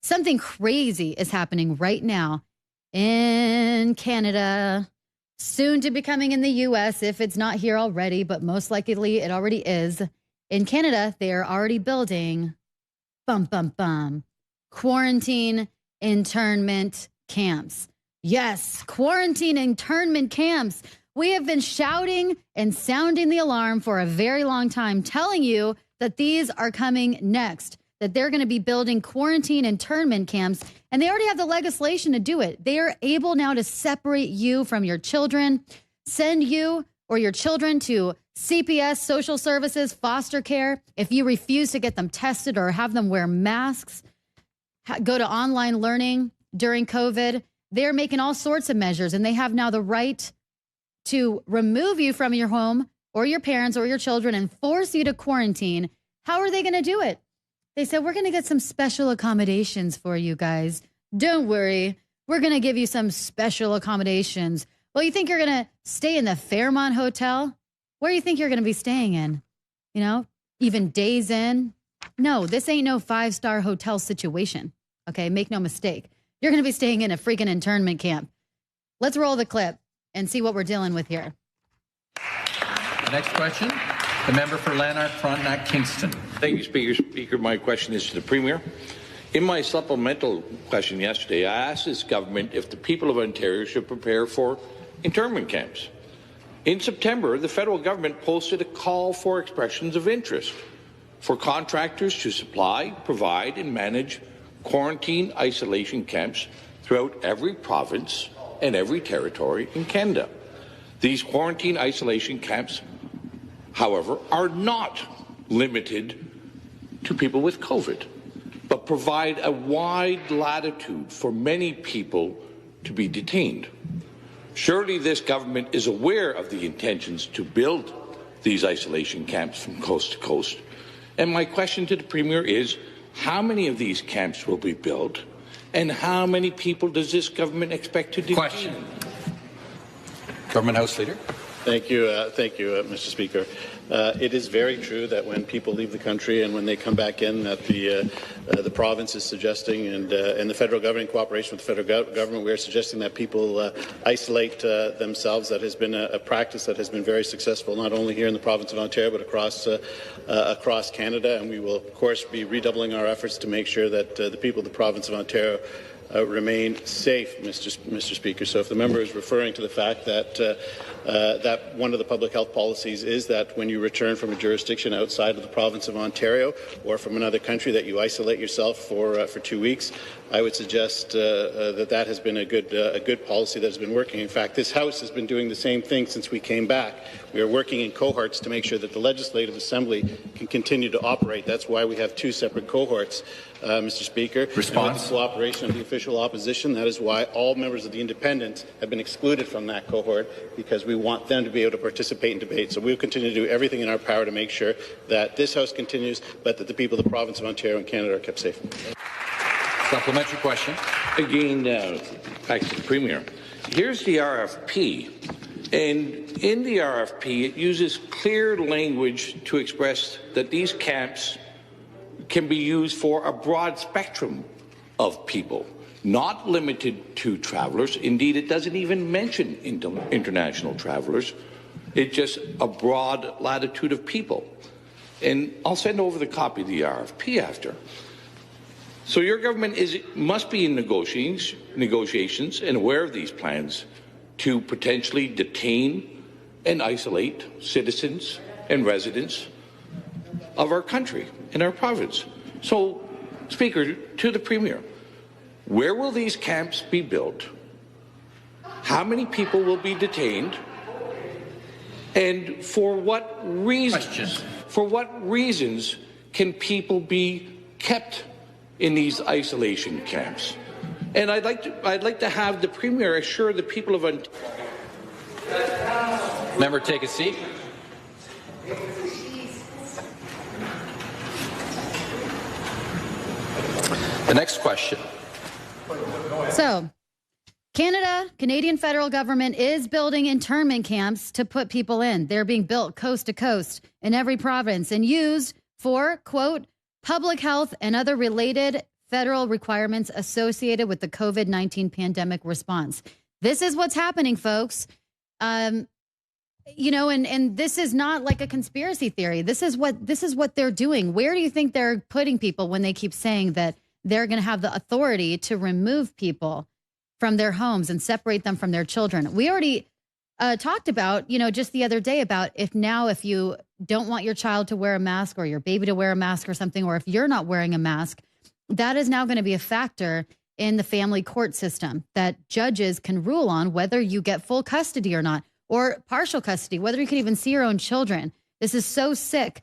something crazy is happening right now in Canada, soon to be coming in the U.S. if it's not here already, but most likely it already is. In Canada, they are already building, quarantine internment camps. Yes, quarantine internment camps. We have been shouting and sounding the alarm for a very long time, telling you that these are coming next, that they're going to be building quarantine internment camps, and they already have the legislation to do it. They are able now to separate you from your children, send you or your children to CPS, social services, foster care. If you refuse to get them tested or have them wear masks, go to online learning during COVID, they're making all sorts of measures, and they have now the right to remove you from your home or your parents or your children and force you to quarantine. How are they going to do it? They said, we're going to get some special accommodations for you guys. Don't worry. We're going to give you some special accommodations. Well, you think you're going to stay in the Fairmont Hotel? Where do you think you're going to be staying in? You know, even Days Inn? No, this ain't no 5-star hotel situation. Okay, make no mistake. You're going to be staying in a freaking internment camp. Let's roll the clip and see what we're dealing with here. The next question, the member for Lanark Frontenac Kingston. Thank you, Speaker. My question is to the Premier. In my supplemental question yesterday, I asked this government if the people of Ontario should prepare for internment camps. In September, the federal government posted a call for expressions of interest for contractors to supply, provide and manage quarantine isolation camps throughout every province and every territory in Canada. These quarantine isolation camps, however, are not limited to people with COVID, but provide a wide latitude for many people to be detained. Surely this government is aware of the intentions to build these isolation camps from coast to coast. And my question to the Premier is, how many of these camps will be built, and how many people does this government expect to detain? Question. Government House Leader. Thank you, Mr. Speaker. It is very true that when people leave the country and when they come back in, that the province is suggesting, and the federal government, in cooperation with the federal government, we are suggesting that people isolate themselves. That has been a practice that has been very successful, not only here in the province of Ontario, but across Canada. And we will, of course, be redoubling our efforts to make sure that the people of the province of Ontario remain safe, Mr. Speaker. So if the member is referring to the fact that that one of the public health policies is that when you return from a jurisdiction outside of the province of Ontario or from another country that you isolate yourself for 2 weeks, I would suggest that has been a good policy that has been working. In fact, this House has been doing the same thing since we came back. We are working in cohorts to make sure that the Legislative Assembly can continue to operate. That's why we have 2 separate cohorts, Mr. Speaker. Response. And with the cooperation of the official opposition, that is why all members of the Independents have been excluded from that cohort, because we want them to be able to participate in debate. So we will continue to do everything in our power to make sure that this House continues, but that the people of the province of Ontario and Canada are kept safe. Supplementary question. Again, back to the Premier. Here's the RFP, and in the RFP it uses clear language to express that these camps can be used for a broad spectrum of people, not limited to travellers. Indeed, it doesn't even mention international travellers. It's just a broad latitude of people. And I'll send over the copy of the RFP after. So your government must be in negotiations and aware of these plans to potentially detain and isolate citizens and residents of our country and our province. So, Speaker, to the Premier, where will these camps be built? How many people will be detained? And for what reasons? For what reasons can people be kept in these isolation camps? And I'd like to have the Premier assure the people of Ontario. Member, take a seat. The next question. So, Canadian federal government is building internment camps to put people in. They're being built coast to coast in every province and used for, quote, public health and other related federal requirements associated with the COVID-19 pandemic response. This is what's happening, folks. You know, and this is not like a conspiracy theory. This is what they're doing. Where do you think they're putting people when they keep saying that they're going to have the authority to remove people from their homes and separate them from their children? We already talked about, you know, just the other day about if you don't want your child to wear a mask or your baby to wear a mask or something, or if you're not wearing a mask, that is now going to be a factor in the family court system that judges can rule on whether you get full custody or not, or partial custody, whether you can even see your own children. This is so sick